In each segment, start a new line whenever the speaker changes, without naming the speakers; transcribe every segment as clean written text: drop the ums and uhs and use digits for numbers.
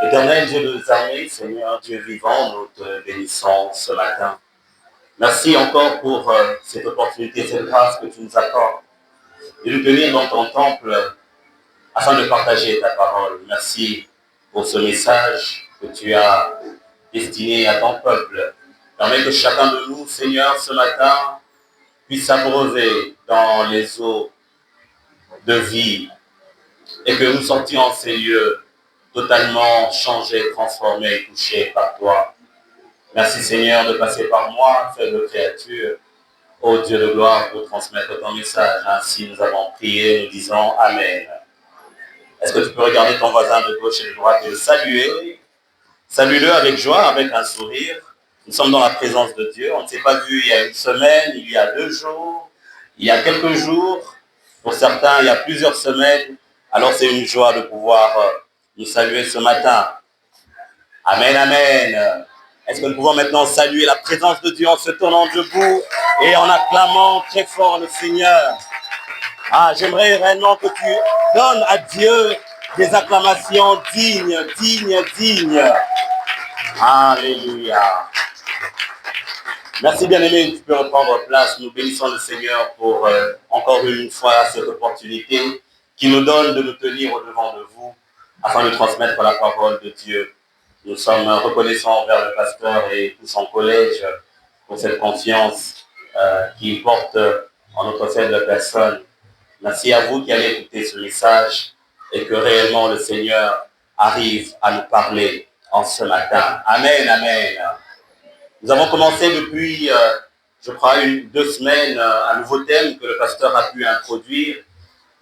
Éternel Dieu de nos armées, Seigneur Dieu vivant, nous te bénissons ce matin. Merci encore pour cette opportunité, cette grâce que tu nous accordes de nous tenir dans ton temple afin de partager ta parole. Merci pour ce message que tu as destiné à ton peuple. Permets que chacun de nous, Seigneur, ce matin, puisse s'abreuver dans les eaux de vie et que nous sortions en ces lieux totalement changés, transformés, touchés par toi. Merci Seigneur de passer par moi, faible créature, ô Dieu de gloire, pour transmettre ton message. Ainsi nous avons prié, nous disons Amen. Est-ce que tu peux regarder ton voisin de gauche et de droite et le saluer? Salue-le avec joie, avec un sourire. Nous sommes dans la présence de Dieu. On ne s'est pas vu il y a une semaine, il y a 2 jours, il y a quelques jours. Pour certains, il y a plusieurs semaines. Alors c'est une joie de pouvoir nous saluer ce matin. Amen, amen. Est-ce que nous pouvons maintenant saluer la présence de Dieu en se tenant debout et en acclamant très fort le Seigneur? Ah, j'aimerais réellement que tu donnes à Dieu des acclamations dignes, dignes, dignes. Alléluia. Merci bien-aimé, tu peux reprendre place. Nous bénissons le Seigneur pour encore une fois cette opportunité qui nous donne de nous tenir au-devant de vous afin de transmettre la parole de Dieu. Nous sommes reconnaissants envers le pasteur et tout son collège pour cette confiance qu'il porte en notre faible personne. Merci à vous qui allez écouter ce message et que réellement le Seigneur arrive à nous parler en ce matin. Amen, amen. Nous avons commencé depuis, je crois, 2 semaines, un nouveau thème que le pasteur a pu introduire.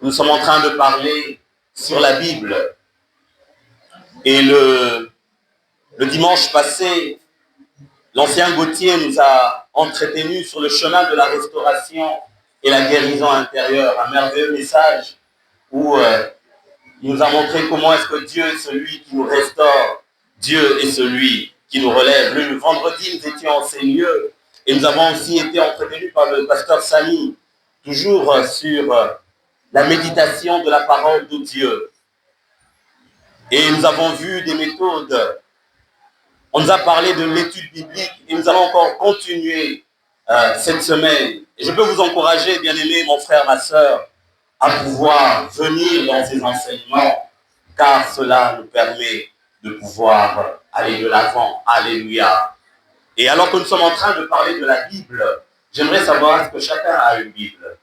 Nous sommes en train de parler sur la Bible. Et le dimanche passé, l'ancien Gauthier nous a entretenus sur le chemin de la restauration et la guérison intérieure. Un merveilleux message où il nous a montré comment est-ce que Dieu est celui qui nous restaure. Dieu est celui qui nous relève. Le vendredi, nous étions en ces lieux et nous avons aussi été entretenus par le pasteur Samy, toujours sur la méditation de la parole de Dieu. Et nous avons vu des méthodes. On nous a parlé de l'étude biblique et nous allons encore continuer cette semaine. Et je peux vous encourager, bien-aimés, mon frère, ma sœur, à pouvoir venir dans ces enseignements, car cela nous permet de pouvoir aller de l'avant. Alléluia. Et alors que nous sommes en train de parler de la Bible, j'aimerais savoir est-ce que chacun a une Bible,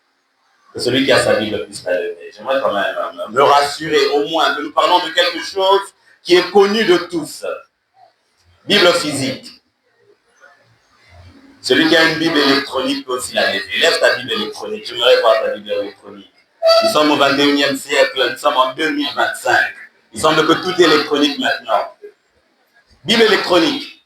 que celui qui a sa Bible puisse la lever. J'aimerais quand même me rassurer au moins que nous parlons de quelque chose qui est connu de tous. Bible physique. Celui qui a une Bible électronique peut aussi la lever. Lève ta Bible électronique. J'aimerais voir ta Bible électronique. Nous sommes au 21e siècle, nous sommes en 2025. Il semble que tout est électronique maintenant. Bible électronique.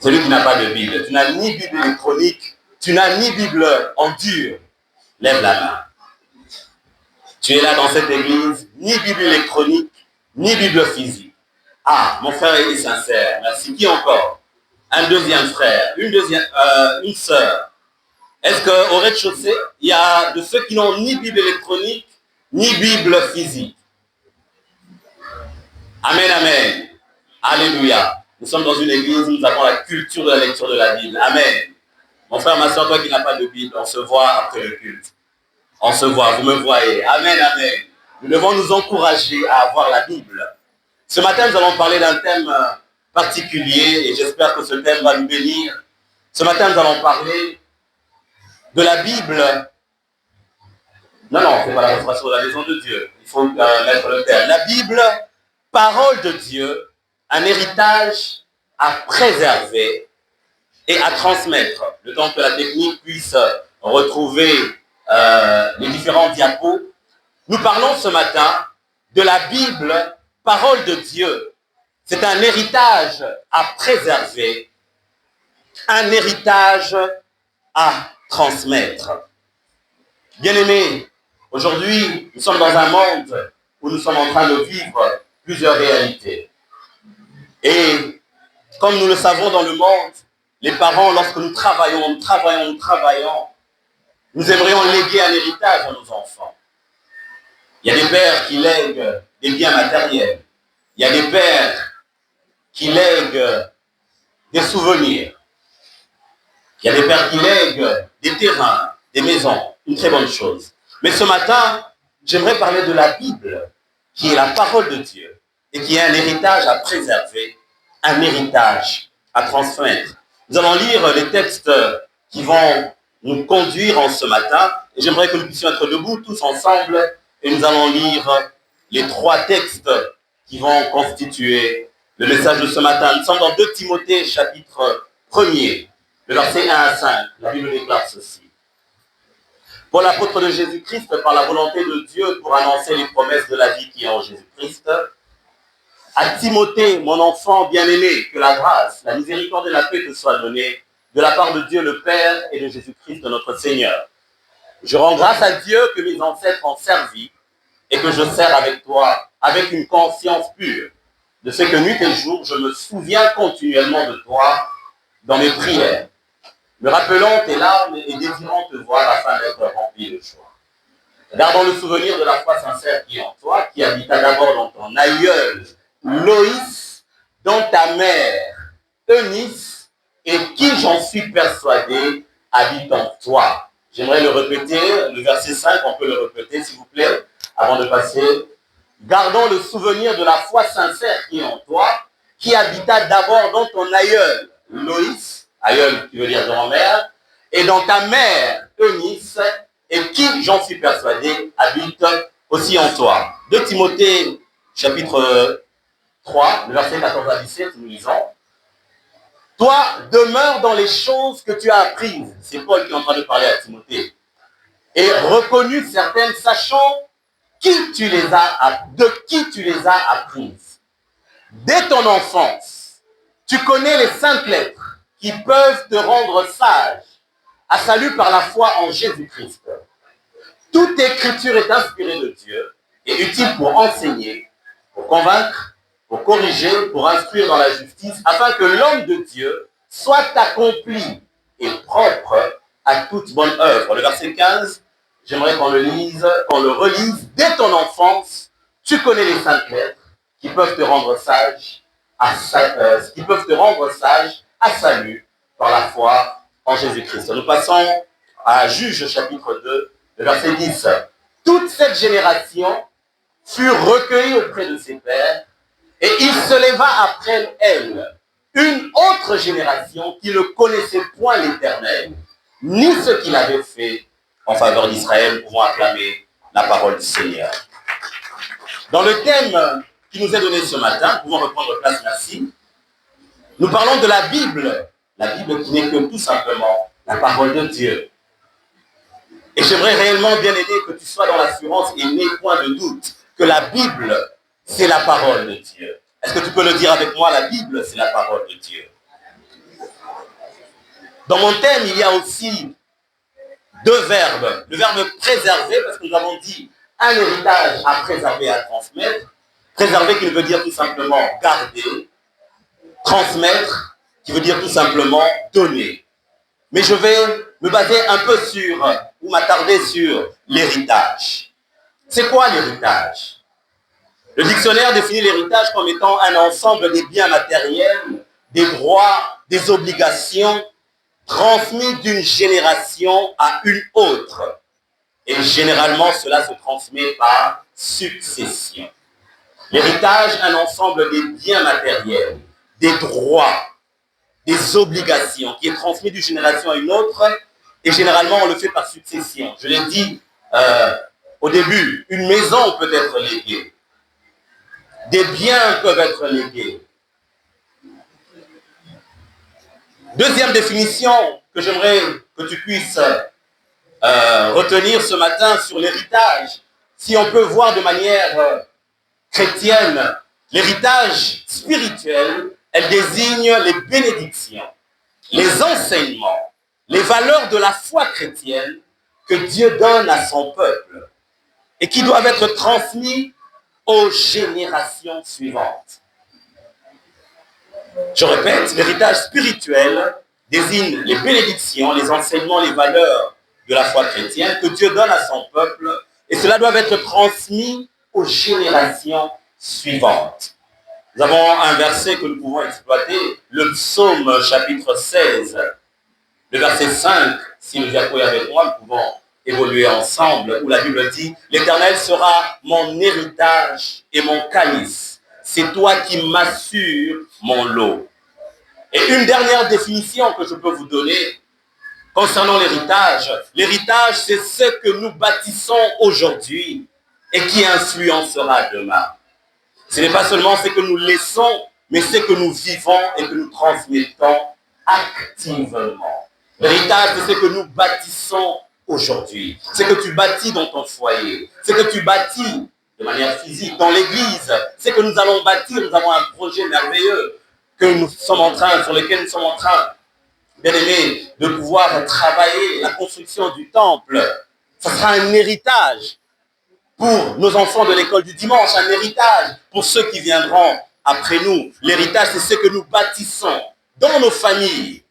Celui qui n'a pas de Bible. Tu n'as ni Bible électronique, tu n'as ni Bible en dur. Lève la main. Tu es là dans cette église, ni Bible électronique, ni Bible physique. Ah, mon frère est sincère. Merci. Qui encore? Un deuxième frère, une sœur. Est-ce qu'au rez-de-chaussée, il y a de ceux qui n'ont ni Bible électronique, ni Bible physique? Amen, amen. Alléluia. Nous sommes dans une église où nous avons la culture de la lecture de la Bible. Amen. Mon frère, ma soeur, toi qui n'as pas de Bible, on se voit après le culte. On se voit, vous me voyez. Amen, amen. Nous devons nous encourager à avoir la Bible. Ce matin, nous allons parler d'un thème particulier et j'espère que ce thème va nous bénir. Ce matin, nous allons parler de la Bible. Non, c'est pas la restauration de la maison de Dieu. Il faut mettre le thème. La Bible, parole de Dieu, un héritage à préserver et à transmettre. Le temps que la technique puisse retrouver les différents diapos. Nous parlons ce matin de la Bible, parole de Dieu. C'est un héritage à préserver, un héritage à transmettre. Bien-aimés, aujourd'hui, nous sommes dans un monde où nous sommes en train de vivre plusieurs réalités. Et comme nous le savons dans le monde, les parents, lorsque nous travaillons, nous aimerions léguer un héritage à nos enfants. Il y a des pères qui lèguent des biens matériels. Il y a des pères qui lèguent des souvenirs. Il y a des pères qui lèguent des terrains, des maisons. Une très bonne chose. Mais ce matin, j'aimerais parler de la Bible, qui est la parole de Dieu et qui est un héritage à préserver, un héritage à transmettre. Nous allons lire les textes qui vont nous conduire en ce matin. Et j'aimerais que nous puissions être debout tous ensemble et nous allons lire les 3 textes qui vont constituer le message de ce matin. Nous sommes dans 2 Timothée, chapitre 1er, le verset 1 à 5. La Bible déclare ceci. Pour l'apôtre de Jésus-Christ, par la volonté de Dieu, pour annoncer les promesses de la vie qui est en Jésus-Christ, à Timothée, mon enfant bien-aimé, que la grâce, la miséricorde et la paix te soient données de la part de Dieu le Père et de Jésus-Christ notre Seigneur. Je rends grâce à Dieu que mes ancêtres ont servi et que je sers avec toi, avec une conscience pure, de ce que nuit et jour, je me souviens continuellement de toi dans mes prières, me rappelant tes larmes et désirant te voir afin d'être rempli de joie. Gardons le souvenir de la foi sincère qui est en toi, qui habita d'abord dans ton aïeul Loïs, dans ta mère Eunice, et qui, j'en suis persuadé, habite en toi. J'aimerais le répéter, le verset 5, on peut le répéter s'il vous plaît, avant de passer. Gardons le souvenir de la foi sincère qui est en toi, qui habita d'abord dans ton aïeul Loïs, aïeul qui veut dire grand-mère, et dans ta mère Eunice, et qui, j'en suis persuadé, habite aussi en toi. 2 Timothée, chapitre 3, le verset 14 à 17, nous lisons. Toi, demeure dans les choses que tu as apprises. C'est Paul qui est en train de parler à Timothée. Et reconnu certaines, sachant de qui tu les as apprises. Dès ton enfance, tu connais les saintes lettres qui peuvent te rendre sage, à salut par la foi en Jésus-Christ. Toute écriture est inspirée de Dieu et utile pour enseigner, pour convaincre, pour corriger, pour instruire dans la justice, afin que l'homme de Dieu soit accompli et propre à toute bonne œuvre. Le verset 15, j'aimerais qu'on le relise. Dès ton enfance, tu connais les saintes lettres qui peuvent te rendre sage à salut par la foi en Jésus-Christ. Nous passons à Juges chapitre 2, le verset 10. Toute cette génération fut recueillie auprès de ses pères, et il se leva après elle une autre génération qui ne connaissait point l'Éternel, ni ce qu'il avait fait en faveur d'Israël. Pouvons acclamer la parole du Seigneur. Dans le thème qui nous est donné ce matin, pouvons reprendre place, merci. Nous parlons de la Bible qui n'est que tout simplement la parole de Dieu. Et j'aimerais réellement, bien aimé, que tu sois dans l'assurance et n'aie point de doute que la Bible, c'est la parole de Dieu. Est-ce que tu peux le dire avec moi? La Bible, c'est la parole de Dieu. Dans mon thème, il y a aussi 2 verbes. Le verbe préserver, parce que nous avons dit un héritage à préserver, à transmettre. Préserver qui veut dire tout simplement garder. Transmettre qui veut dire tout simplement donner. Mais je vais me baser un peu ou m'attarder sur l'héritage. C'est quoi l'héritage? Le dictionnaire définit l'héritage comme étant un ensemble des biens matériels, des droits, des obligations transmis d'une génération à une autre. Et généralement, cela se transmet par succession. L'héritage, un ensemble des biens matériels, des droits, des obligations qui est transmis d'une génération à une autre, et généralement, on le fait par succession. Je l'ai dit au début, une maison peut être léguée. Des biens peuvent être légués. Deuxième définition que j'aimerais que tu puisses retenir ce matin sur l'héritage, si on peut voir de manière chrétienne, l'héritage spirituel, elle désigne les bénédictions, les enseignements, les valeurs de la foi chrétienne que Dieu donne à son peuple et qui doivent être transmis aux générations suivantes. Je répète, l'héritage spirituel désigne les bénédictions, les enseignements, les valeurs de la foi chrétienne que Dieu donne à son peuple Et cela doit être transmis aux générations suivantes. Nous avons un verset que nous pouvons exploiter, le psaume chapitre 16, le verset 5, si nous y accoyez avec moi, nous pouvons évoluer ensemble, où la Bible dit « L'Éternel sera mon héritage et mon calice. C'est toi qui m'assures mon lot. » Et une dernière définition que je peux vous donner concernant l'héritage. L'héritage, c'est ce que nous bâtissons aujourd'hui et qui influencera demain. Ce n'est pas seulement ce que nous laissons, mais ce que nous vivons et que nous transmettons activement. L'héritage, c'est ce que nous bâtissons aujourd'hui. Ce que tu bâtis dans ton foyer. Ce que tu bâtis de manière physique dans l'église. Ce que nous allons bâtir, nous avons un projet merveilleux sur lequel nous sommes en train, bien aimé, de pouvoir travailler la construction du temple. Ce sera un héritage pour nos enfants de l'école du dimanche, un héritage pour ceux qui viendront après nous. L'héritage, c'est ce que nous bâtissons dans nos familles,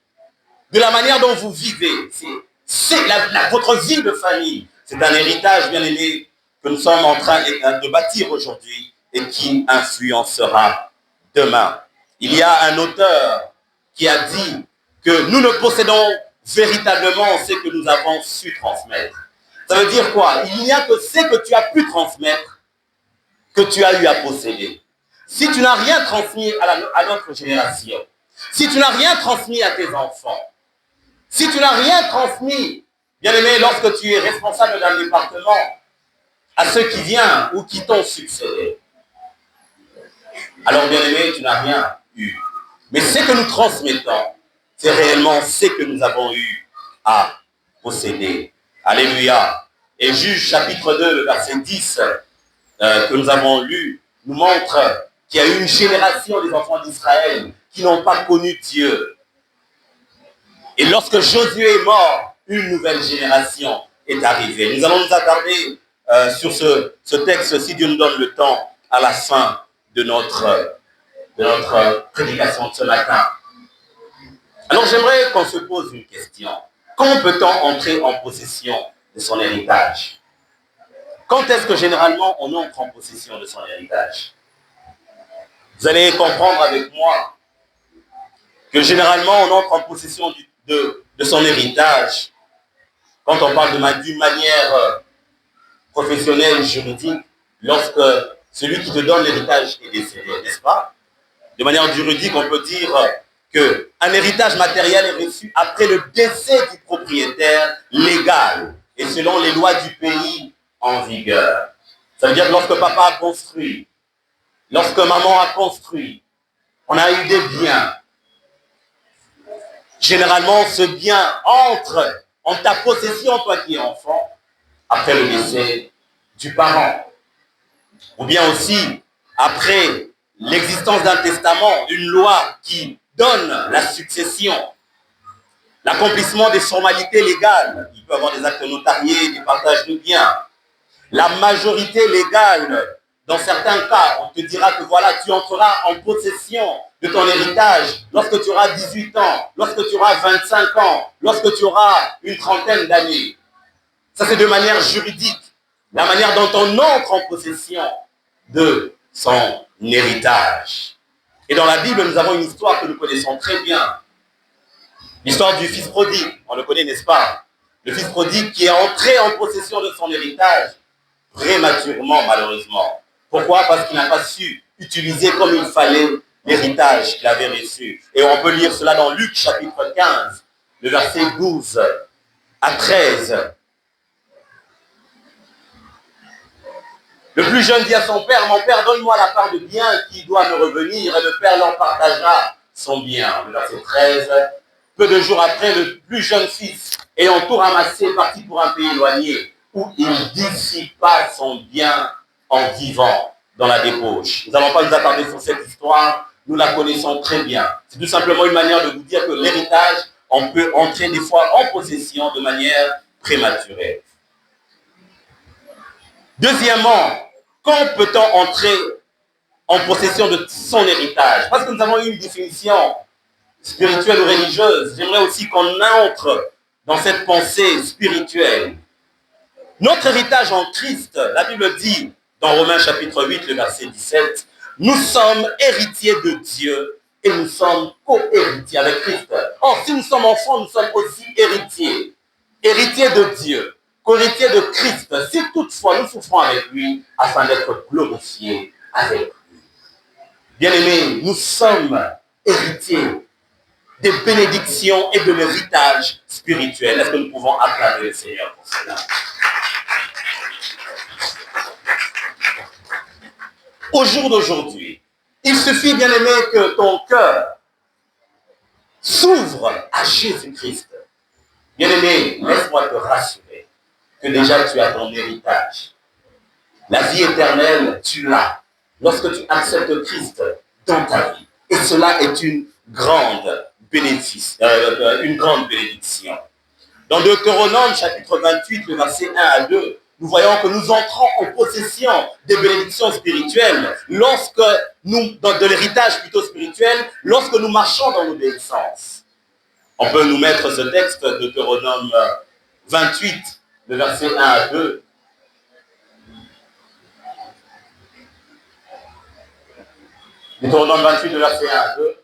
de la manière dont vous vivez. C'est votre vie de famille. C'est un héritage, bien aimé, que nous sommes en train de bâtir aujourd'hui et qui influencera demain. Il y a un auteur qui a dit que nous ne possédons véritablement ce que nous avons su transmettre. Ça veut dire quoi? Il n'y a que ce que tu as pu transmettre que tu as eu à posséder. Si tu n'as rien transmis à notre génération, si tu n'as rien transmis à tes enfants, si tu n'as rien transmis, bien aimé, lorsque tu es responsable d'un département, à ceux qui viennent ou qui t'ont succédé, alors bien aimé, tu n'as rien eu. Mais ce que nous transmettons, c'est réellement ce que nous avons eu à posséder. Alléluia. Et Juge chapitre 2, le verset 10, que nous avons lu, nous montre qu'il y a eu une génération des enfants d'Israël qui n'ont pas connu Dieu. Et lorsque Josué est mort, une nouvelle génération est arrivée. Nous allons nous attarder sur ce texte, si Dieu nous donne le temps, à la fin de notre prédication de ce matin. Alors j'aimerais qu'on se pose une question. Quand peut-on entrer en possession de son héritage? Quand est-ce que généralement on entre en possession de son héritage? Vous allez comprendre avec moi que généralement on entre en possession de son héritage quand on parle d'une manière professionnelle, juridique, lorsque celui qui te donne l'héritage est décédé, n'est-ce pas? De manière juridique, on peut dire qu'un héritage matériel est reçu après le décès du propriétaire légal et selon les lois du pays en vigueur. Ça veut dire que lorsque papa a construit, lorsque maman a construit, on a eu des biens. Généralement, ce bien entre en ta possession, toi qui es enfant, après le décès du parent. Ou bien aussi, après l'existence d'un testament, une loi qui donne la succession, l'accomplissement des formalités légales. Il peut y avoir des actes notariés, des partages de biens. La majorité légale, dans certains cas, on te dira que voilà, tu entreras en possession de ton héritage lorsque tu auras 18 ans, lorsque tu auras 25 ans, lorsque tu auras une trentaine d'années. Ça, c'est de manière juridique, la manière dont on entre en possession de son héritage. Et dans la Bible, nous avons une histoire que nous connaissons très bien. L'histoire du fils prodigue, on le connaît, n'est-ce pas? Le fils prodigue qui est entré en possession de son héritage prématurément, malheureusement. Pourquoi? Parce qu'il n'a pas su utiliser comme il fallait l'héritage qu'il avait reçu. Et on peut lire cela dans Luc chapitre 15, le verset 12 à 13. Le plus jeune dit à son père, « Mon père, donne-moi la part de bien qui doit me revenir. » Et le père leur partagera son bien. Le verset 13. Peu de jours après, le plus jeune fils, ayant tout ramassé, partit pour un pays éloigné, où il dissipa son bien en vivant dans la débauche. Nous n'allons pas nous attarder sur cette histoire, nous la connaissons très bien. C'est tout simplement une manière de vous dire que l'héritage, on peut entrer des fois en possession de manière prématurée. Deuxièmement, quand peut-on entrer en possession de son héritage? Parce que nous avons eu une définition spirituelle ou religieuse. J'aimerais aussi qu'on entre dans cette pensée spirituelle. Notre héritage en Christ, la Bible dit dans Romains chapitre 8, le verset 17, nous sommes héritiers de Dieu et nous sommes co-héritiers avec Christ. Or, si nous sommes enfants, nous sommes aussi héritiers. Héritiers de Dieu, co-héritiers de Christ, si toutefois nous souffrons avec lui, afin d'être glorifiés avec lui. Bien-aimés, nous sommes héritiers des bénédictions et de l'héritage spirituel. Est-ce que nous pouvons acclamer le Seigneur pour cela? Au jour d'aujourd'hui, il suffit, bien-aimé, que ton cœur s'ouvre à Jésus-Christ. Bien-aimé, laisse-moi te rassurer que déjà tu as ton héritage. La vie éternelle, tu l'as lorsque tu acceptes Christ dans ta vie. Et cela est une grande bénédiction. Dans Deutéronome, chapitre 28, le verset 1 à 2, nous voyons que nous entrons en possession des bénédictions spirituelles lorsque de l'héritage plutôt spirituel, lorsque nous marchons dans l'obéissance. On peut nous mettre ce texte, Deutéronome 28, le verset 1 à 2. Deutéronome 28, le verset 1 à 2.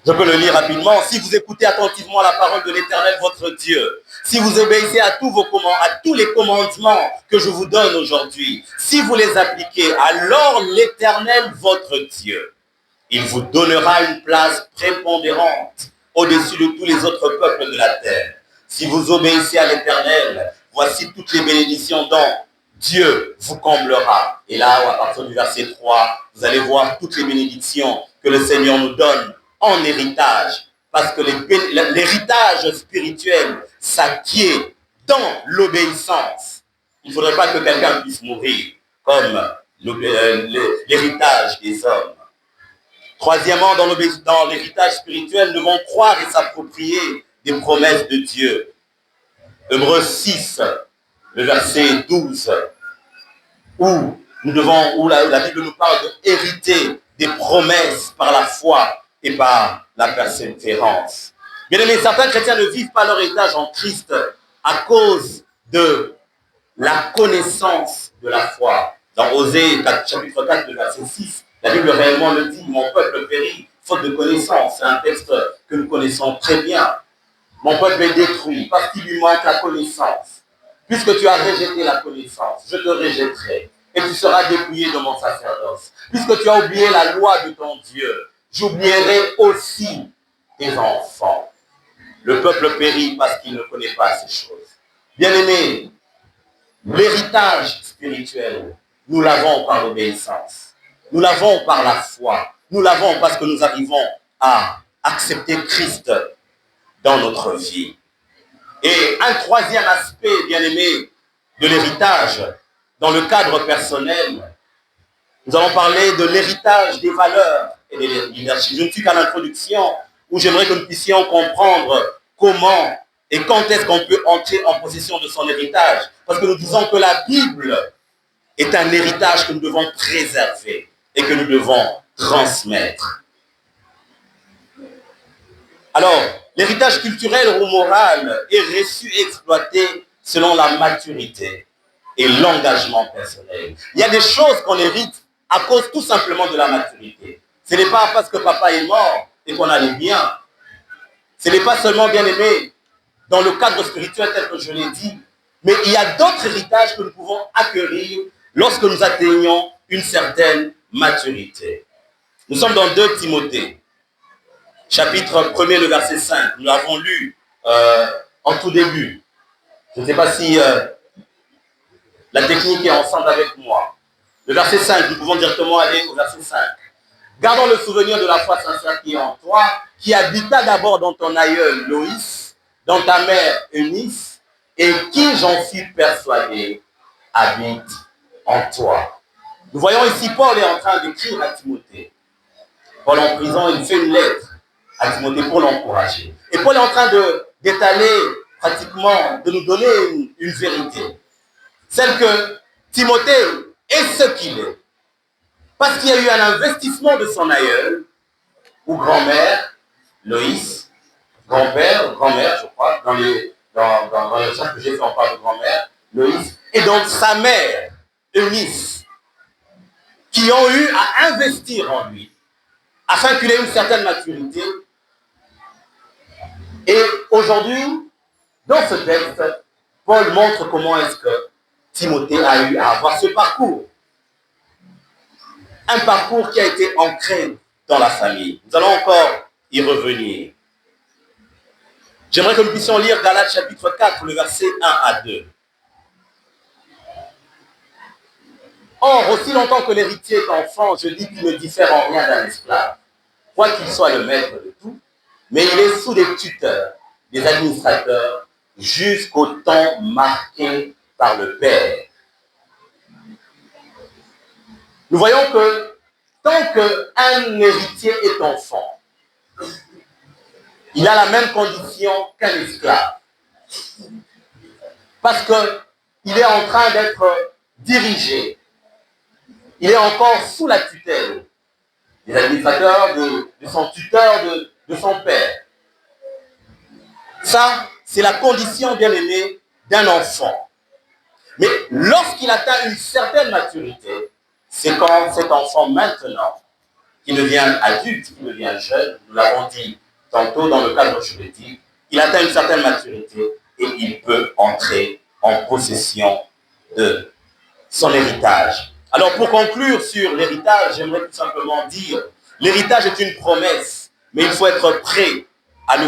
Je peux le lire rapidement. Si vous écoutez attentivement la parole de l'Éternel, votre Dieu, si vous obéissez à tous les commandements que je vous donne aujourd'hui, si vous les appliquez, alors l'Éternel, votre Dieu, il vous donnera une place prépondérante au-dessus de tous les autres peuples de la terre. Si vous obéissez à l'Éternel, voici toutes les bénédictions dont Dieu vous comblera. Et là, à partir du verset 3, vous allez voir toutes les bénédictions que le Seigneur nous donne en héritage. Parce que l'héritage spirituel s'acquiert dans l'obéissance. Il ne faudrait pas que quelqu'un puisse mourir comme l'héritage des hommes. Troisièmement, dans l'héritage spirituel, nous devons croire et s'approprier des promesses de Dieu. Hébreux 6, le verset 12, où la Bible nous parle d'hériter des promesses par la foi et par la persévérance. Bien aimés, certains chrétiens ne vivent pas leur héritage en Christ à cause de la connaissance de la foi. Dans Osée, chapitre 4, le verset 6, la Bible réellement le dit, mon peuple périt faute de connaissance. C'est un texte que nous connaissons très bien. Mon peuple est détruit parce qu'il lui manque la connaissance. Puisque tu as rejeté la connaissance, je te rejetterai et tu seras dépouillé de mon sacerdoce. Puisque tu as oublié la loi de ton Dieu, j'oublierai aussi tes enfants. Le peuple périt parce qu'il ne connaît pas ces choses. Bien-aimés, l'héritage spirituel, nous l'avons par l'obéissance. Nous l'avons par la foi. Nous l'avons parce que nous arrivons à accepter Christ dans notre vie. Et un troisième aspect, bien-aimé, de l'héritage, dans le cadre personnel, nous allons parler de l'héritage des valeurs et des leadership. Je ne suis qu'à l'introduction où j'aimerais que nous puissions comprendre comment et quand est-ce qu'on peut entrer en possession de son héritage. Parce que nous disons que la Bible est un héritage que nous devons préserver et que nous devons transmettre. Alors, l'héritage culturel ou moral est reçu et exploité selon la maturité et l'engagement personnel. Il y a des choses qu'on hérite à cause tout simplement de la maturité. Ce n'est pas parce que papa est mort et qu'on allait bien. Ce n'est pas seulement, bien aimé, dans le cadre spirituel tel que je l'ai dit, mais il y a d'autres héritages que nous pouvons acquérir lorsque nous atteignons une certaine maturité. Nous sommes dans 2 Timothée, chapitre 1er, le verset 5. Nous l'avons lu en tout début. Je ne sais pas si la technique est ensemble avec moi. Le verset 5, nous pouvons directement aller au verset 5. Gardons le souvenir de la foi sincère qui est en toi, qui habita d'abord dans ton aïeul Loïs, dans ta mère Eunice, et qui, j'en suis persuadé, habite en toi. Nous voyons ici, Paul est en train d'écrire à Timothée. Paul en prison, il fait une lettre à Timothée pour l'encourager. Et Paul est en train d'étaler pratiquement, de nous donner une vérité. Celle que Timothée est ce qu'il est. Parce qu'il y a eu un investissement de son aïeul, ou grand-mère, Loïs, grand-père, grand-mère, je crois, dans le recherche que j'ai fait, on parle de grand-mère, Loïs, et donc sa mère, Eunice, qui ont eu à investir en lui, afin qu'il ait une certaine maturité. Et aujourd'hui, dans ce texte, Paul montre comment est-ce que Timothée a eu à avoir ce parcours. Un parcours qui a été ancré dans la famille. Nous allons encore y revenir. J'aimerais que nous puissions lire Galates chapitre 4, le verset 1 à 2. Or, aussi longtemps que l'héritier est enfant, je dis qu'il ne diffère en rien d'un esclave, quoiqu'il soit le maître de tout, mais il est sous des tuteurs, des administrateurs, jusqu'au temps marqué par le Père. Nous voyons que tant qu'un héritier est enfant, il a la même condition qu'un esclave. Parce qu'il est en train d'être dirigé. Il est encore sous la tutelle des administrateurs, de son tuteur, de son père. Ça, c'est la condition, bien aimée, d'un enfant. Mais lorsqu'il atteint une certaine maturité, c'est quand cet enfant maintenant, qui devient adulte, qui devient jeune, nous l'avons dit tantôt dans le cadre juridique, il atteint une certaine maturité et il peut entrer en possession de son héritage. Alors pour conclure sur l'héritage, j'aimerais tout simplement dire, l'héritage est une promesse, mais il faut être prêt à le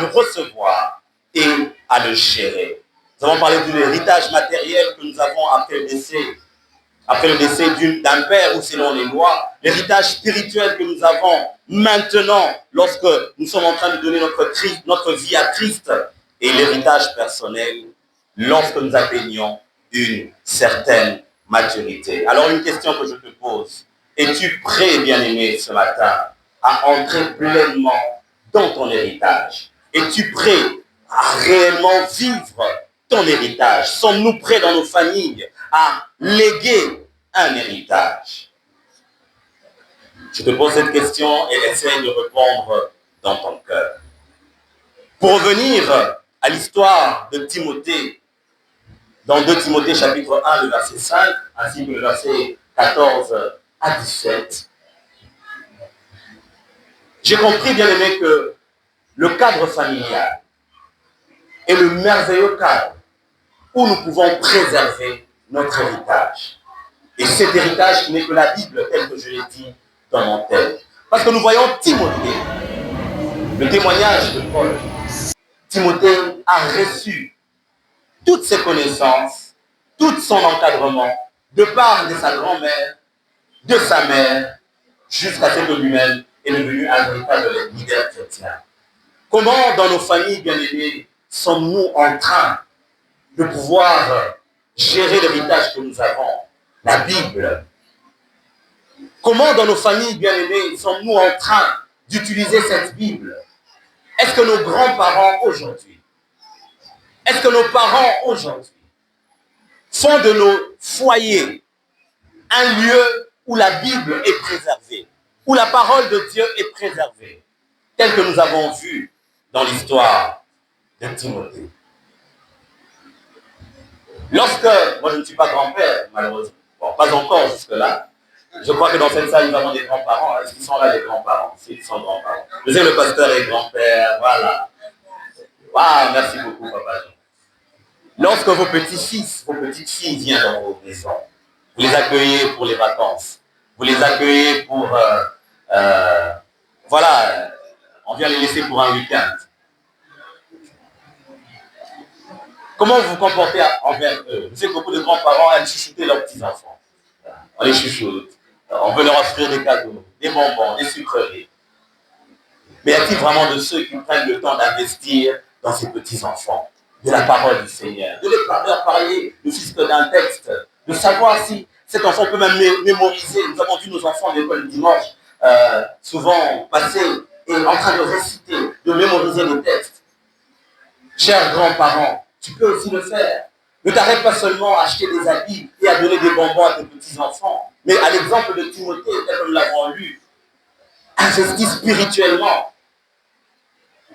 recevoir et à le gérer. Nous avons parlé de l'héritage matériel que nous avons après le décès d'un père ou selon les lois, l'héritage spirituel que nous avons maintenant lorsque nous sommes en train de donner notre vie à Christ, et l'héritage personnel lorsque nous atteignons une certaine maturité. Alors une question que je te pose, es-tu prêt, bien-aimé, ce matin, à entrer pleinement dans ton héritage? Es-tu prêt à réellement vivre ton héritage? Sommes-nous prêts dans nos familles à léguer un héritage? Je te pose cette question et essaye de répondre dans ton cœur. Pour revenir à l'histoire de Timothée, dans 2 Timothée chapitre 1, le verset 5, ainsi que le verset 14 à 17, j'ai compris, bien aimé, que le cadre familial est le merveilleux cadre où nous pouvons préserver notre héritage. Et cet héritage qui n'est que la Bible, tel que je l'ai dit dans mon thème. Parce que nous voyons Timothée, le témoignage de Paul. Timothée a reçu toutes ses connaissances, tout son encadrement, de part de sa grand-mère, de sa mère, jusqu'à ce que lui-même est devenu un véritable leader chrétien. Comment, dans nos familles bien-aimées, sommes-nous en train de pouvoir gérer l'héritage que nous avons, la Bible? Comment, dans nos familles bien-aimées, sommes-nous en train d'utiliser cette Bible? Est-ce que nos grands-parents aujourd'hui, est-ce que nos parents aujourd'hui font de nos foyers un lieu où la Bible est préservée, où la parole de Dieu est préservée, tel que nous avons vu dans l'histoire de Timothée? Lorsque, moi je ne suis pas grand-père, malheureusement, bon, pas encore jusque-là, je crois que dans cette salle, nous avons des grands-parents. Est-ce qu'ils sont là, les grands-parents? S'ils sont grands-parents. Je sais que le pasteur est grand-père, voilà. Waouh, merci beaucoup, papa. Lorsque vos petits-fils, vos petites-filles viennent dans vos maisons, vous les accueillez pour les vacances, vous les accueillez pour, voilà, on vient les laisser pour un week-end. Comment vous vous comportez envers eux? Vous savez que beaucoup de grands-parents aiment chouchouter leurs petits-enfants. On les chouchoute, on veut leur offrir des cadeaux, des bonbons, des sucreries. Mais y a-t-il vraiment de ceux qui prennent le temps d'investir dans ces petits-enfants, de la parole du Seigneur, de leur parler ne fût-ce que d'un texte, de savoir si cet enfant peut même mémoriser? Nous avons vu nos enfants de l'école le dimanche souvent passer et en train de réciter, de mémoriser les textes. Chers grands-parents, tu peux aussi le faire. Ne t'arrête pas seulement à acheter des habits et à donner des bonbons à tes petits-enfants, mais à l'exemple de Timothée, tel que nous l'avons lu, investis spirituellement.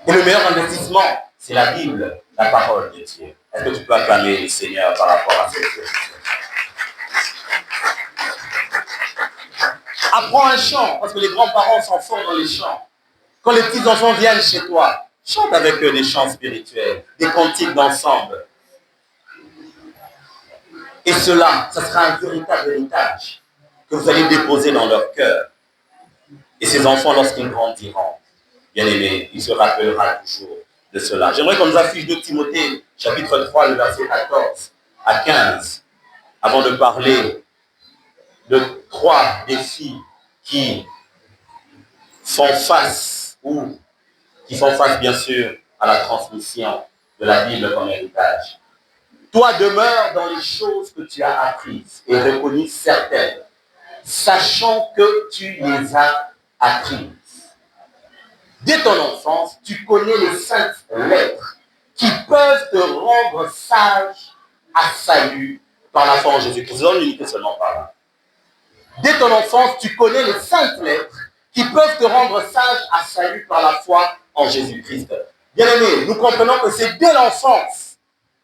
Et le meilleur investissement, c'est la Bible, la parole de Dieu. Est-ce que tu peux acclamer le Seigneur par rapport à cette chose? Apprends un chant, parce que les grands-parents sont forts dans les chants. Quand les petits-enfants viennent chez toi, chante avec eux des chants spirituels, des cantiques d'ensemble. Et cela, ce sera un véritable héritage que vous allez déposer dans leur cœur. Et ces enfants, lorsqu'ils grandiront, bien aimés, ils se rappelleront toujours de cela. J'aimerais qu'on nous affiche de Timothée, chapitre 3, le verset 14 à 15, avant de parler de 3 défis qui font face, ou qui font face, bien sûr, à la transmission de la Bible comme héritage. Toi, demeure dans les choses que tu as apprises et reconnues certaines, sachant que tu les as apprises. Dès ton enfance, tu connais les saintes lettres qui peuvent te rendre sage à salut par la foi en Jésus-Christ. Nous allons limiter seulement par là. Dès ton enfance, tu connais les saintes lettres qui peuvent te rendre sage à salut par la foi en Jésus-Christ. Bien-aimés, nous comprenons que c'est dès l'enfance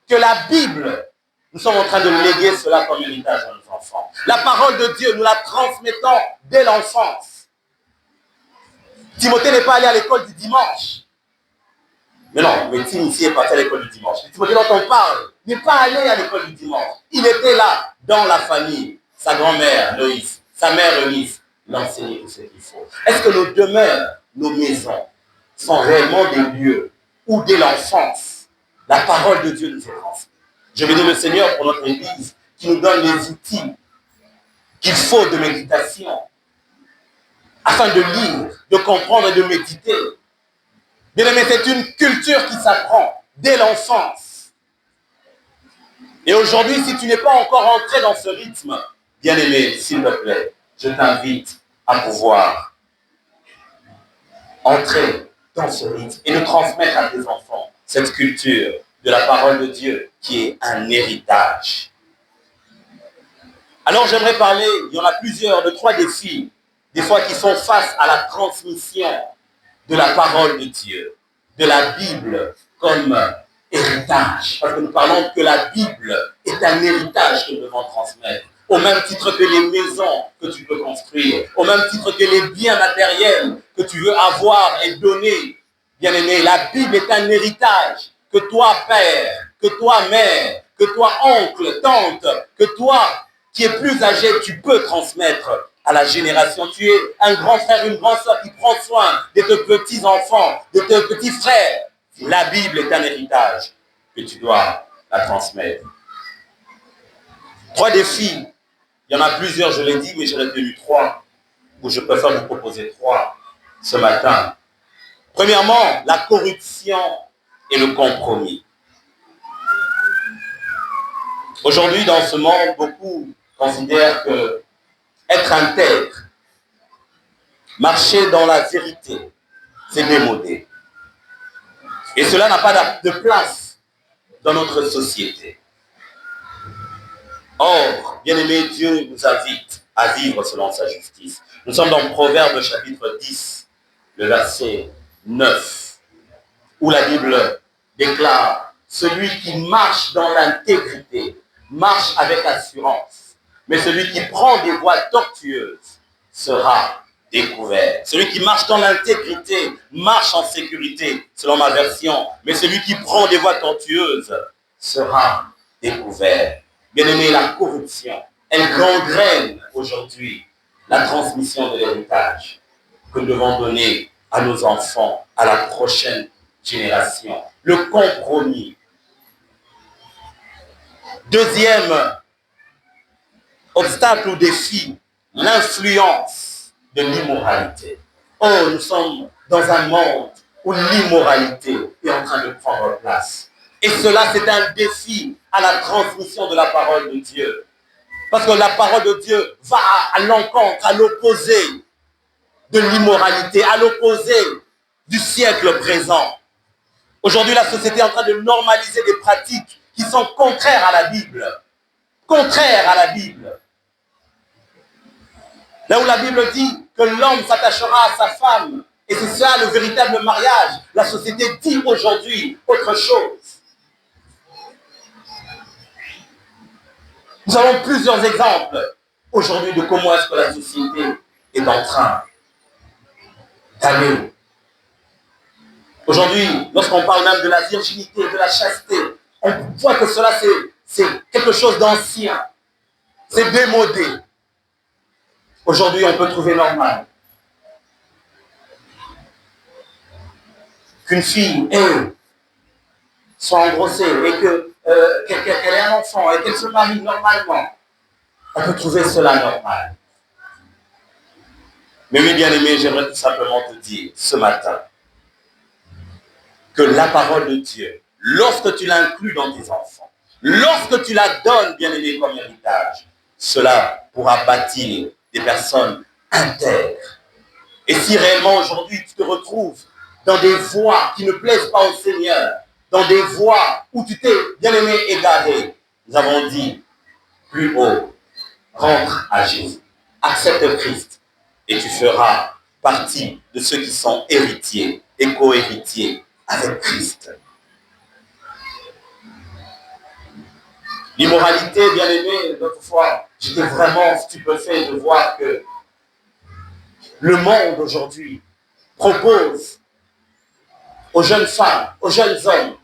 que la Bible, nous sommes en train de léguer cela comme héritage à nos enfants. La parole de Dieu, nous la transmettons dès l'enfance. Timothée n'est pas allé à l'école du dimanche. Mais non, mais Timothée est parti à l'école du dimanche. Timothée dont on parle n'est pas allé à l'école du dimanche. Il était là, dans la famille. Sa grand-mère, Loïs, sa mère, Eunice, l'enseignait tout ce qu'il faut. Est-ce que nos demeures, nos maisons, sont réellement des lieux où, dès l'enfance, la parole de Dieu nous est transmise? Je bénis le Seigneur pour notre Église qui nous donne les outils qu'il faut de méditation afin de lire, de comprendre et de méditer. Bien aimé, c'est une culture qui s'apprend dès l'enfance. Et aujourd'hui, si tu n'es pas encore entré dans ce rythme, bien aimé, s'il te plaît, je t'invite à pouvoir entrer dans ce rythme et de transmettre à tes enfants cette culture de la parole de Dieu qui est un héritage. Alors j'aimerais parler, il y en a plusieurs, de 3 défis, des fois qui sont face à la transmission de la parole de Dieu, de la Bible comme héritage. Parce que nous parlons que la Bible est un héritage que nous devons transmettre. Au même titre que les maisons que tu peux construire, au même titre que les biens matériels que tu veux avoir et donner. Bien aimé, la Bible est un héritage que toi, père, que toi, mère, que toi, oncle, tante, que toi, qui es plus âgé, tu peux transmettre à la génération. Tu es un grand frère, une grande soeur qui prend soin de tes petits-enfants, de tes petits frères. La Bible est un héritage que tu dois la transmettre. 3 défis. Il y en a plusieurs, je l'ai dit, mais j'ai retenu 3, ou je préfère vous proposer 3 ce matin. Premièrement, la corruption et le compromis. Aujourd'hui, dans ce monde, beaucoup considèrent que être intègre, marcher dans la vérité, c'est démodé. Et cela n'a pas de place dans notre société. Or, bien-aimé, Dieu nous invite à vivre selon sa justice. Nous sommes dans Proverbe chapitre 10, le verset 9, où la Bible déclare « Celui qui marche dans l'intégrité marche avec assurance, mais celui qui prend des voies tortueuses sera découvert. » Celui qui marche dans l'intégrité marche en sécurité, selon ma version, mais celui qui prend des voies tortueuses sera découvert. Bien-aimé, la corruption, elle gangrène aujourd'hui la transmission de l'héritage que nous devons donner à nos enfants, à la prochaine génération. Le compromis. Deuxième obstacle ou défi, l'influence de l'immoralité. Oh, nous sommes dans un monde où l'immoralité est en train de prendre place. Et cela, c'est un défi à la transmission de la parole de Dieu. Parce que la parole de Dieu va à l'encontre, à l'opposé de l'immoralité, à l'opposé du siècle présent. Aujourd'hui, la société est en train de normaliser des pratiques qui sont contraires à la Bible. Contraires à la Bible. Là où la Bible dit que l'homme s'attachera à sa femme Et c'est ça le véritable mariage. La société dit aujourd'hui autre chose. Nous avons plusieurs exemples aujourd'hui de comment est-ce que la société est en train d'aller. Aujourd'hui, lorsqu'on parle même de la virginité, de la chasteté, on voit que cela c'est quelque chose d'ancien. C'est démodé. Aujourd'hui, on peut trouver normal qu'une fille, soit engrossée et qu'elle ait un enfant et qu'elle se marie normalement. On peut trouver cela normal. Mais oui, bien-aimé, j'aimerais tout simplement te dire ce matin que la parole de Dieu, lorsque tu l'inclus dans tes enfants, lorsque tu la donnes, bien-aimé, comme héritage, cela pourra bâtir des personnes intègres. Et si réellement aujourd'hui tu te retrouves dans des voies qui ne plaisent pas au Seigneur, dans des voies où tu t'es, bien-aimé, égaré, nous avons dit plus haut, rentre à Jésus, accepte Christ et tu feras partie de ceux qui sont héritiers et co-héritiers avec Christ. L'immoralité, bien aimé, l'autre fois, j'étais vraiment stupéfait de voir que le monde aujourd'hui propose aux jeunes femmes, aux jeunes hommes,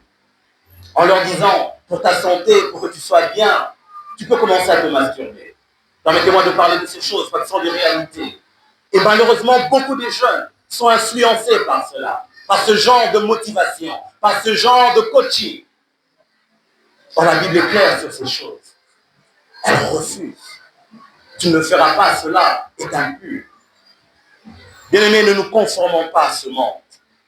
en leur disant, pour ta santé, pour que tu sois bien, tu peux commencer à te masturber. Permettez-moi de parler de ces choses, parce que ce sont des réalités. Et malheureusement, beaucoup de jeunes sont influencés par cela, par ce genre de motivation, par ce genre de coaching. Or, la Bible est claire sur ces choses. Elle refuse. Tu ne feras pas cela, est impur. Bien-aimés, ne nous conformons pas à ce monde.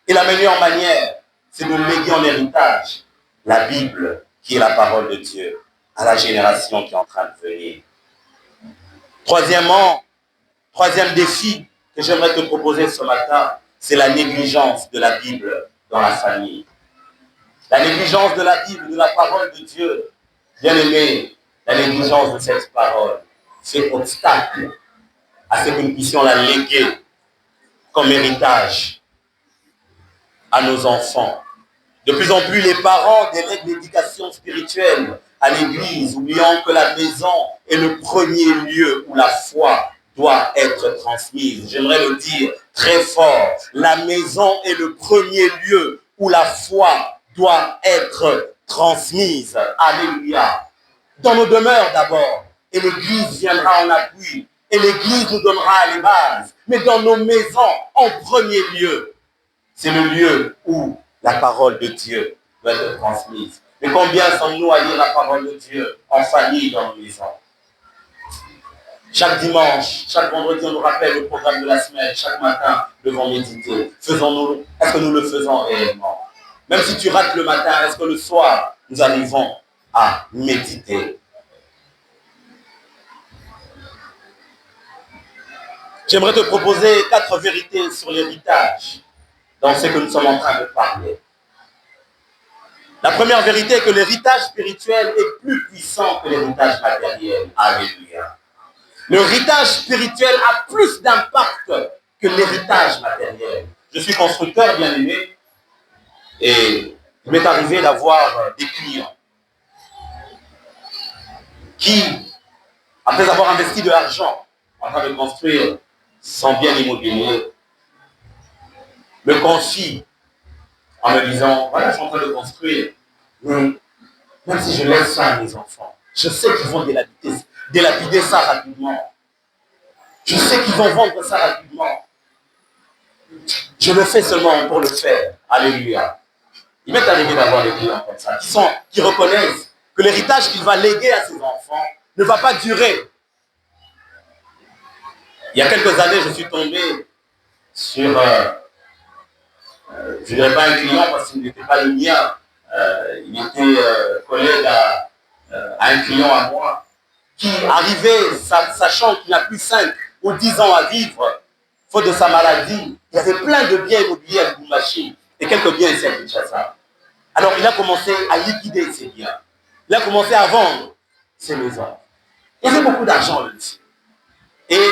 Et la meilleure manière, c'est de léguer en héritage la Bible, qui est la parole de Dieu, à la génération qui est en train de venir. Troisièmement, troisième défi que j'aimerais te proposer ce matin, c'est la négligence de la Bible dans la famille. La négligence de la Bible, de la parole de Dieu. Bien-aimé, la négligence de cette parole fait obstacle à ce que nous puissions la léguer comme héritage à nos enfants. De plus en plus, les parents délèguent l'éducation spirituelle à l'église, oubliant que la maison est le premier lieu où la foi doit être transmise. J'aimerais le dire très fort. La maison est le premier lieu où la foi doit être transmise. Alléluia. Dans nos demeures d'abord. Et l'église viendra en appui. Et l'église nous donnera les bases. Mais dans nos maisons, en premier lieu, c'est le lieu où la parole de Dieu doit être transmise. Mais combien sommes-nous à lire la parole de Dieu en famille dans nos maisons? Chaque dimanche, chaque vendredi, on nous rappelle le programme de la semaine. Chaque matin, devons méditer. Faisons-nous, est-ce que nous le faisons réellement? Même si tu rates le matin, est-ce que le soir, nous arrivons à méditer? J'aimerais te proposer 4 vérités sur l'héritage dans ce que nous sommes en train de parler. La première vérité est que l'héritage spirituel est plus puissant que l'héritage matériel. Alléluia. L'héritage spirituel a plus d'impact que l'héritage matériel. Je suis constructeur, bien aimé, et il m'est arrivé d'avoir des clients qui, après avoir investi de l'argent en train de construire son bien immobilier, me confient en me disant, voilà, je suis en train de construire, mais même si je laisse ça à mes enfants, je sais qu'ils vont délapider ça rapidement. Je sais qu'ils vont vendre ça rapidement. Je le fais seulement pour le faire. Alléluia. Il m'est arrivé d'avoir des clients comme ça, qui reconnaissent que l'héritage qu'il va léguer à ses enfants ne va pas durer. Il y a quelques années, je suis tombé sur, je ne dirais pas un client parce qu'il n'était pas le mien, il était collègue à un client à moi, qui arrivait, sachant qu'il n'a plus 5 ou 10 ans à vivre, faute de sa maladie, il y avait plein de biens immobiliers à Lubumbashi et quelques biens ici à Kinshasa. Alors il a commencé à liquider ses biens. Il a commencé à vendre ses maisons. Il y avait beaucoup d'argent là-dessus. Et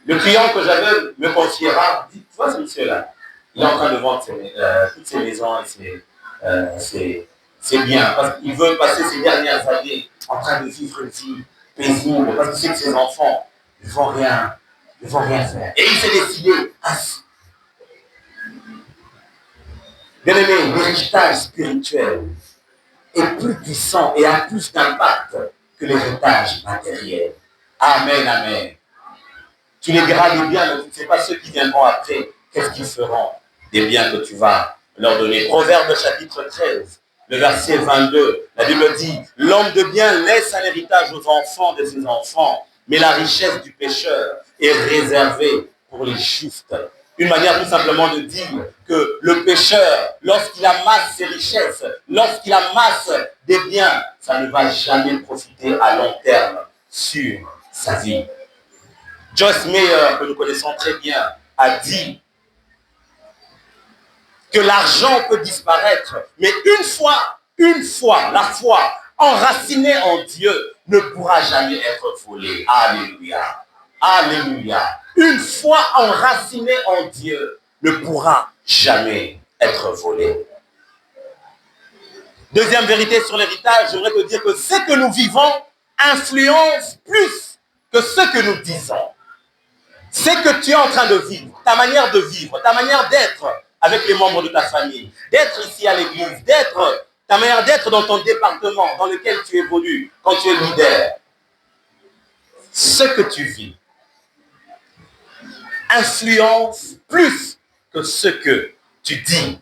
Le client que j'avais me confiera, dit, tu vois ce monsieur-là, il est en train de vendre toutes ses maisons et ses biens, parce qu'il veut passer ses dernières années en train de vivre une vie paisible, parce qu'il sait que ses enfants ne vont rien faire. Et il s'est décidé à... Bien aimé, l'héritage spirituel est plus puissant et a plus d'impact que l'héritage matériel. Amen, amen. Tu les diras des biens, mais tu ne sais pas ceux qui viendront après, qu'est-ce qu'ils feront des biens que tu vas leur donner. Proverbe chapitre 13, le verset 22, la Bible dit, l'homme de bien laisse un héritage aux enfants de ses enfants, mais la richesse du pécheur est réservée pour les justes. Une manière tout simplement de dire que le pécheur, lorsqu'il amasse ses richesses, lorsqu'il amasse des biens, ça ne va jamais profiter à long terme sur sa vie. Joyce Meyer, que nous connaissons très bien, a dit que l'argent peut disparaître, mais une fois, la foi enracinée en Dieu ne pourra jamais être volée. Alléluia. Alléluia. Une foi enracinée en Dieu ne pourra jamais être volée. Deuxième vérité sur l'héritage, j'aimerais te dire que ce que nous vivons influence plus que ce que nous disons. Ce que tu es en train de vivre, ta manière de vivre, ta manière d'être avec les membres de ta famille, d'être ici à l'église, ta manière d'être dans ton département dans lequel tu évolues, quand tu es leader. Ce que tu vis influence plus que ce que tu dis.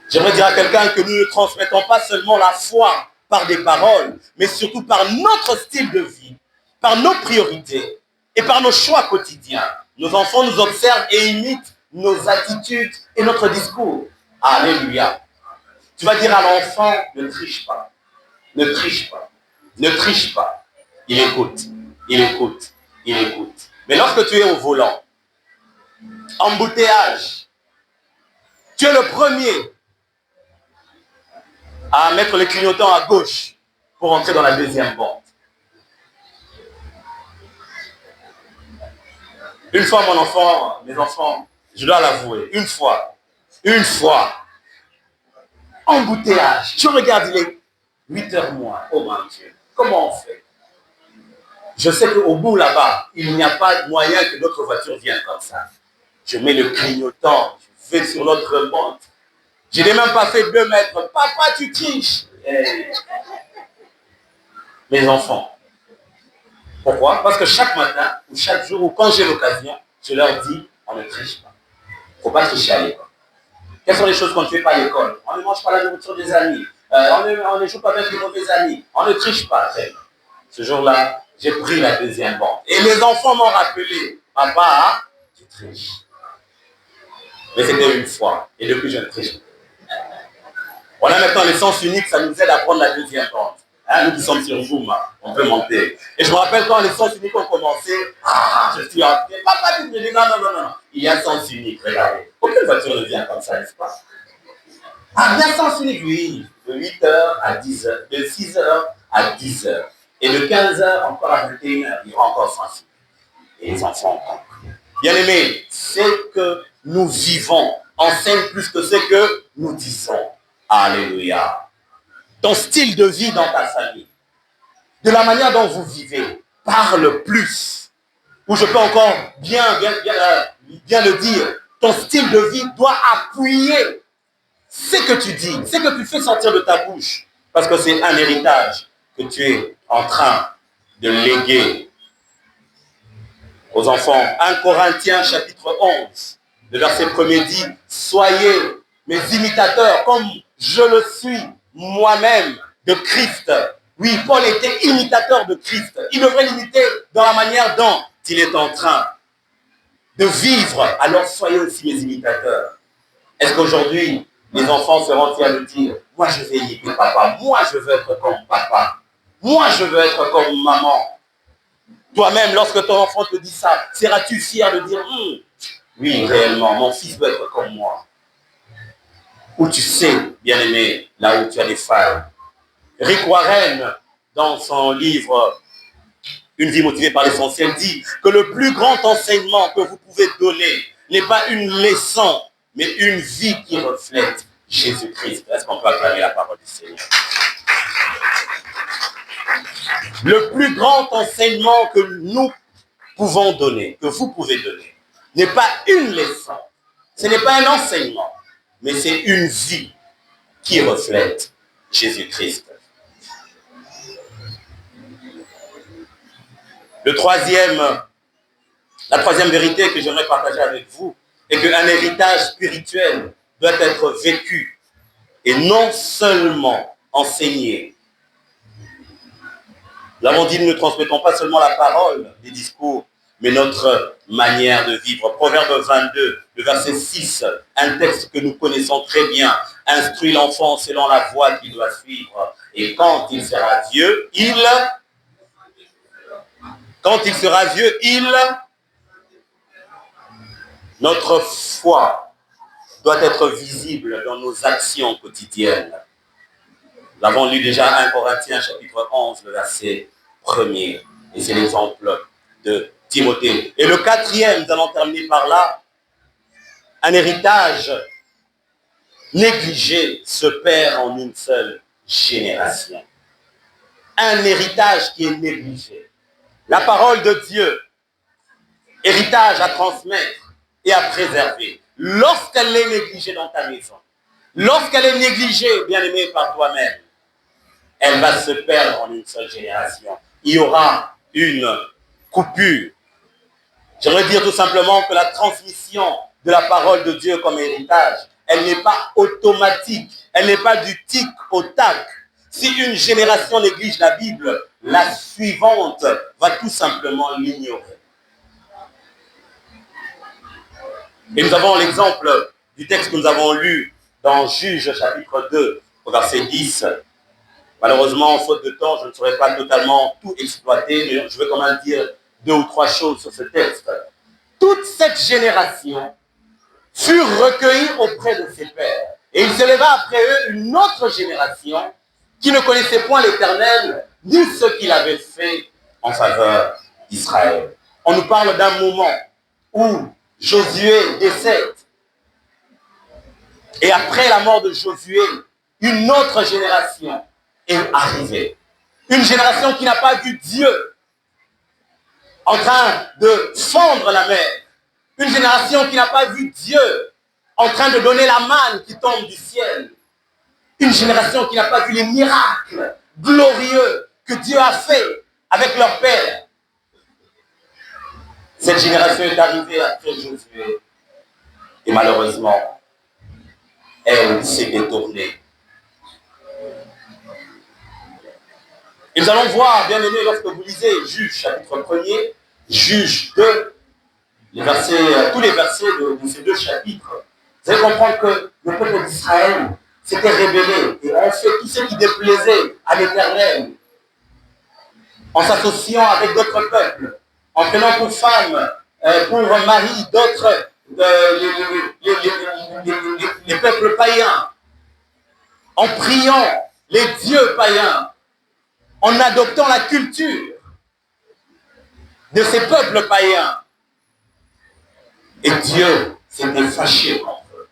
J'aimerais dire à quelqu'un que nous ne transmettons pas seulement la foi par des paroles, mais surtout par notre style de vie, par nos priorités et par nos choix quotidiens. Nos enfants nous observent et imitent nos attitudes et notre discours. Alléluia. Tu vas dire à l'enfant, ne triche pas, ne triche pas, ne triche pas. Il écoute, il écoute, il écoute. Mais lorsque tu es au volant, embouteillage, tu es le premier à mettre le clignotant à gauche pour entrer dans la deuxième bande. Une fois, mes enfants, je dois l'avouer, une fois, embouteillage. Tu regardes, il est 8h moins. Oh mon Dieu, comment on fait? Je sais qu'au bout là-bas, il n'y a pas de moyen que d'autres voitures viennent comme ça. Je mets le clignotant, je vais sur l'autre bande. Je n'ai même pas fait 2 mètres. Papa, tu triches. Mes enfants. Pourquoi? Parce que chaque matin, ou chaque jour, ou quand j'ai l'occasion, je leur dis, on ne triche pas. Il ne faut pas tricher à l'école. Quelles sont les choses qu'on ne fait pas à l'école? On ne mange pas la nourriture des amis. On ne joue pas avec les mauvais amis. On ne triche pas. Ce jour-là, j'ai pris la deuxième bande. Et les enfants m'ont rappelé, papa, tu triches. Mais c'était une fois. Et depuis, je ne triche pas. On a maintenant le sens unique, ça nous aide à prendre la deuxième bande. Hein, nous qui sommes sur Zoom, on peut monter. Et je me rappelle quand les sens uniques ont commencé, je suis en train, papa, tu me dis non. Il y a sens unique, regardez. Aucune voiture ne vient comme ça, n'est-ce pas? Ah, il y a sens unique, oui. De 8h à 10h, de 6h à 10h. Et de 15h encore à 21h, il y aura encore sens unique. Et les enfants ont compris. Bien aimé, ce que nous vivons enseigne plus que ce que nous disons. Alléluia. Ton style de vie dans ta famille, de la manière dont vous vivez, parle plus. Ou je peux encore bien le dire, ton style de vie doit appuyer ce que tu dis, ce que tu fais sortir de ta bouche. Parce que c'est un héritage que tu es en train de léguer aux enfants. 1 Corinthiens chapitre 11, le verset 1er dit, soyez mes imitateurs comme je le suis moi-même de Christ. Oui, Paul était imitateur de Christ. Il devrait l'imiter dans la manière dont il est en train de vivre. Alors soyez aussi mes imitateurs. Est-ce qu'aujourd'hui, les enfants seront fiers de dire, moi je vais imiter papa, moi je veux être comme papa, moi je veux être comme maman. Toi-même, lorsque ton enfant te dit ça, seras-tu fier de dire, oui, réellement, mon fils veut être comme moi. Ou tu sais, bien-aimé, là où tu as des failles. Rick Warren, dans son livre Une vie motivée par l'essentiel dit que le plus grand enseignement que vous pouvez donner n'est pas une leçon, mais une vie qui reflète Jésus-Christ. Est-ce qu'on peut acclamer la parole du Seigneur? Le plus grand enseignement que nous pouvons donner, que vous pouvez donner, n'est pas une leçon. Ce n'est pas un enseignement, mais c'est une vie qui reflète Jésus-Christ. La troisième vérité que j'aimerais partager avec vous est qu'un héritage spirituel doit être vécu et non seulement enseigné. Nous avons dit, nous ne transmettons pas seulement la parole, les discours, mais notre manière de vivre. Proverbe 22, le verset 6, un texte que nous connaissons très bien. Instruis l'enfant selon la voie qu'il doit suivre. Et quand il sera vieux, notre foi doit être visible dans nos actions quotidiennes. Nous avons lu déjà 1 Corinthiens chapitre 11, le verset 1er. Et c'est l'exemple de Timothée. Et le quatrième, nous allons terminer par là. Un héritage négligé se perd en une seule génération. Un héritage qui est négligé. La parole de Dieu, héritage à transmettre et à préserver. Lorsqu'elle est négligée dans ta maison, lorsqu'elle est négligée, bien-aimée, par toi-même, elle va se perdre en une seule génération. Il y aura une coupure. J'aimerais dire tout simplement que la transmission de la parole de Dieu comme héritage, elle n'est pas automatique, elle n'est pas du tic au tac. Si une génération néglige la Bible, la suivante va tout simplement l'ignorer. Et nous avons l'exemple du texte que nous avons lu dans Juges chapitre 2, au verset 10. Malheureusement, faute de temps, je ne saurais pas totalement tout exploiter, mais je vais quand même dire 2 ou 3 choses sur ce texte. Toute cette génération fut recueillie auprès de ses pères. Et il s'éleva après eux une autre génération qui ne connaissait point l'Éternel, ni ce qu'il avait fait en faveur d'Israël. On nous parle d'un moment où Josué décède. Et après la mort de Josué, une autre génération est arrivée. Une génération qui n'a pas vu Dieu en train de fendre la mer. Une génération qui n'a pas vu Dieu en train de donner la manne qui tombe du ciel. Une génération qui n'a pas vu les miracles glorieux que Dieu a fait avec leur père. Cette génération est arrivée après Josué. Et malheureusement, elle s'est détournée. Et nous allons voir, bien aimé, lorsque vous lisez Juges chapitre 1er, Juges 2, tous les versets de ces 2 chapitres, vous allez comprendre que le peuple d'Israël s'était rébellé et a fait tout ce qui déplaisait à l'Éternel en s'associant avec d'autres peuples, en prenant pour femme, pour mari d'autres, les peuples païens, en priant les dieux païens, en adoptant la culture de ces peuples païens. Et Dieu s'était fâché contre eux.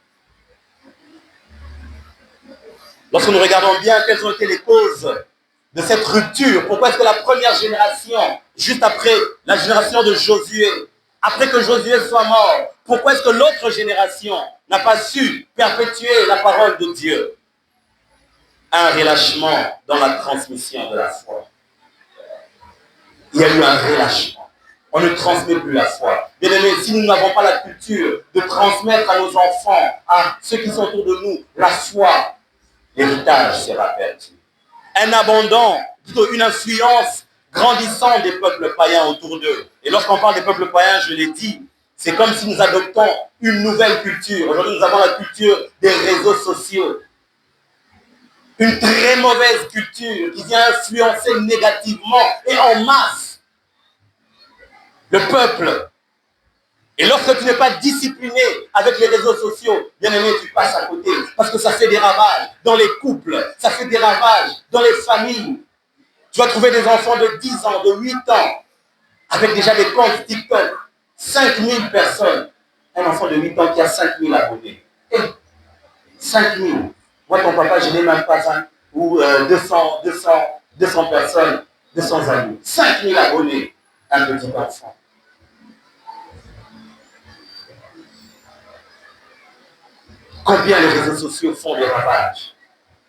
Lorsque nous regardons bien quelles ont été les causes de cette rupture, pourquoi est-ce que la première génération, juste après la génération de Josué, après que Josué soit mort, pourquoi est-ce que l'autre génération n'a pas su perpétuer la parole de Dieu? Un relâchement dans la transmission de la foi. Il y a eu un relâchement. On ne transmet plus la foi. Bien aimé, si nous n'avons pas la culture de transmettre à nos enfants, à ceux qui sont autour de nous, la foi, l'héritage sera perdu. Un abandon, plutôt une influence grandissante des peuples païens autour d'eux. Et lorsqu'on parle des peuples païens, je l'ai dit, c'est comme si nous adoptons une nouvelle culture. Aujourd'hui, nous avons la culture des réseaux sociaux. Une très mauvaise culture qui vient influencer négativement et en masse le peuple. Et lorsque tu n'es pas discipliné avec les réseaux sociaux, bien aimé, tu passes à côté. Parce que ça fait des ravages dans les couples, ça fait des ravages dans les familles. Tu vas trouver des enfants de 10 ans, de 8 ans, avec déjà des comptes TikTok, 5000 personnes. Un enfant de 8 ans qui a 5000 abonnés. 5000. Moi, ton papa, je n'ai même pas 5 ou 200 personnes, 200 amis. 5000 abonnés, un petit enfant. Combien les réseaux sociaux font des ravages.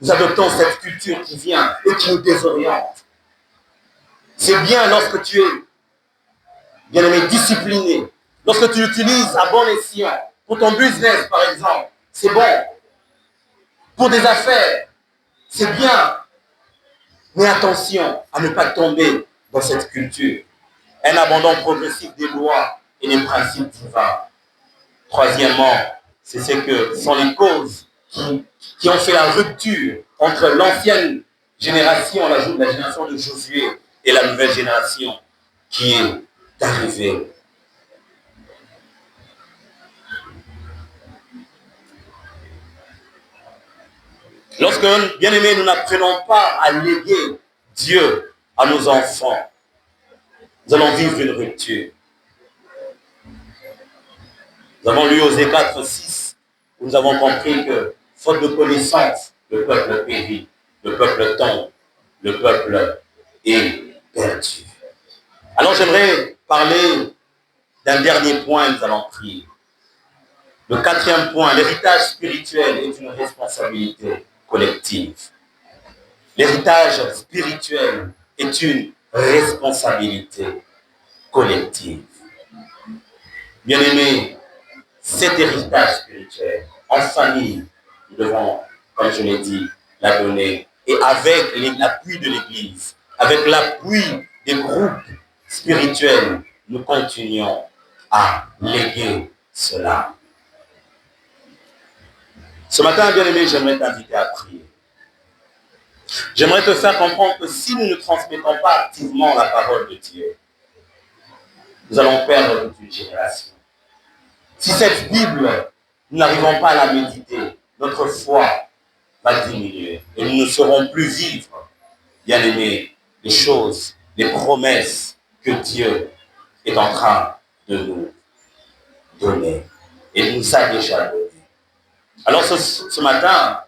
Nous adoptons cette culture qui vient et qui nous désoriente. C'est bien lorsque tu es, bien aimé, discipliné. Lorsque tu l'utilises à bon escient. Pour ton business, par exemple, c'est bon. Pour des affaires, c'est bien. Mais attention à ne pas tomber dans cette culture. Un abandon progressif des lois et des principes divins. Troisièmement, c'est ce que sont les causes qui ont fait la rupture entre l'ancienne génération, la génération de Josué, et la nouvelle génération qui est arrivée. Lorsque, bien aimés, nous n'apprenons pas à léguer Dieu à nos enfants, nous allons vivre une rupture. Nous avons lu Osée 4:6, où nous avons compris que, faute de connaissance, le peuple périt, le peuple tombe, le peuple est perdu. Alors j'aimerais parler d'un dernier point et nous allons prier. Le quatrième point, l'héritage spirituel est une responsabilité collective. L'héritage spirituel est une responsabilité collective. Bien-aimés, cet héritage spirituel, en famille, nous devons, comme je l'ai dit, la donner. Et avec l'appui de l'Église, avec l'appui des groupes spirituels, nous continuons à léguer cela. Ce matin, bien-aimé, j'aimerais t'inviter à prier. J'aimerais te faire comprendre que si nous ne transmettons pas activement la parole de Dieu, nous allons perdre toute une génération. Si cette Bible, nous n'arrivons pas à la méditer, notre foi va diminuer et nous ne saurons plus vivre, bien-aimés, les choses, les promesses que Dieu est en train de nous donner et nous a déjà donné. Alors ce matin,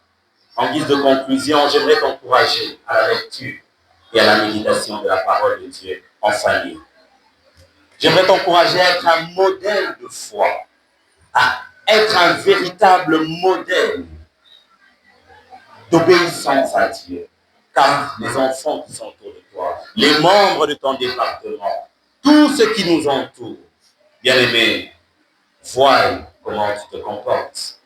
en guise de conclusion, j'aimerais t'encourager à la lecture et à la méditation de la parole de Dieu en famille. J'aimerais t'encourager à être un modèle de foi, à être un véritable modèle d'obéissance à Dieu. Car les enfants qui sont autour de toi, les membres de ton département, tous ceux qui nous entourent, bien-aimés, voient comment tu te comportes.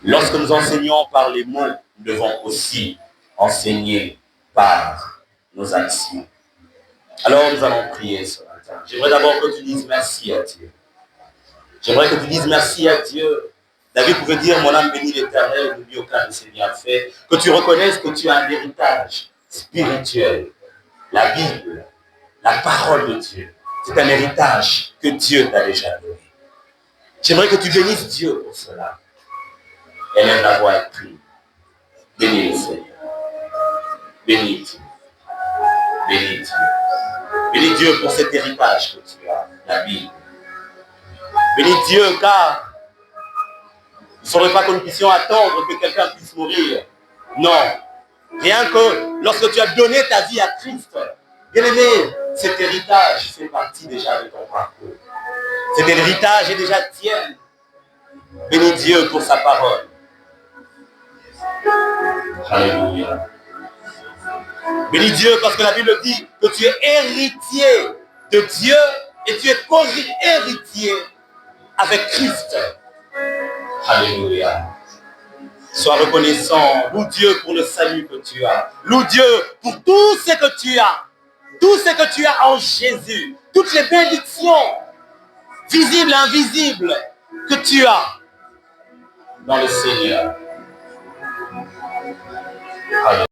Lorsque nous enseignons par les mots, nous devons aussi enseigner par nos actions. Alors nous allons prier ce matin. J'aimerais d'abord que tu dises merci à Dieu. J'aimerais que tu dises merci à Dieu. David pouvait dire, mon âme bénit l'Éternel, n'oublie aucun de ses bienfaits. Que tu reconnaisses que tu as un héritage spirituel. La Bible, la parole de Dieu, c'est un héritage que Dieu t'a déjà donné. J'aimerais que tu bénisses Dieu pour cela. Elle aime la voix et prie. Bénis le Seigneur. Bénis Dieu. Bénis Dieu. Bénis Dieu pour cet héritage que tu as, la Bible. Bénis Dieu car il ne faudrait pas que nous puissions attendre que quelqu'un puisse mourir. Non. Rien que lorsque tu as donné ta vie à Christ, bien aimé, cet héritage fait partie déjà de ton parcours. Cet héritage est déjà tien. Bénis Dieu pour sa parole. Alléluia. Bénis Dieu parce que la Bible dit que tu es héritier de Dieu et tu es co-héritier avec Christ. Alléluia. Sois reconnaissant. Loue Dieu pour le salut que tu as. Loue Dieu pour tout ce que tu as. Tout ce que tu as en Jésus. Toutes les bénédictions, visibles et invisibles, que tu as dans le Seigneur. Alléluia.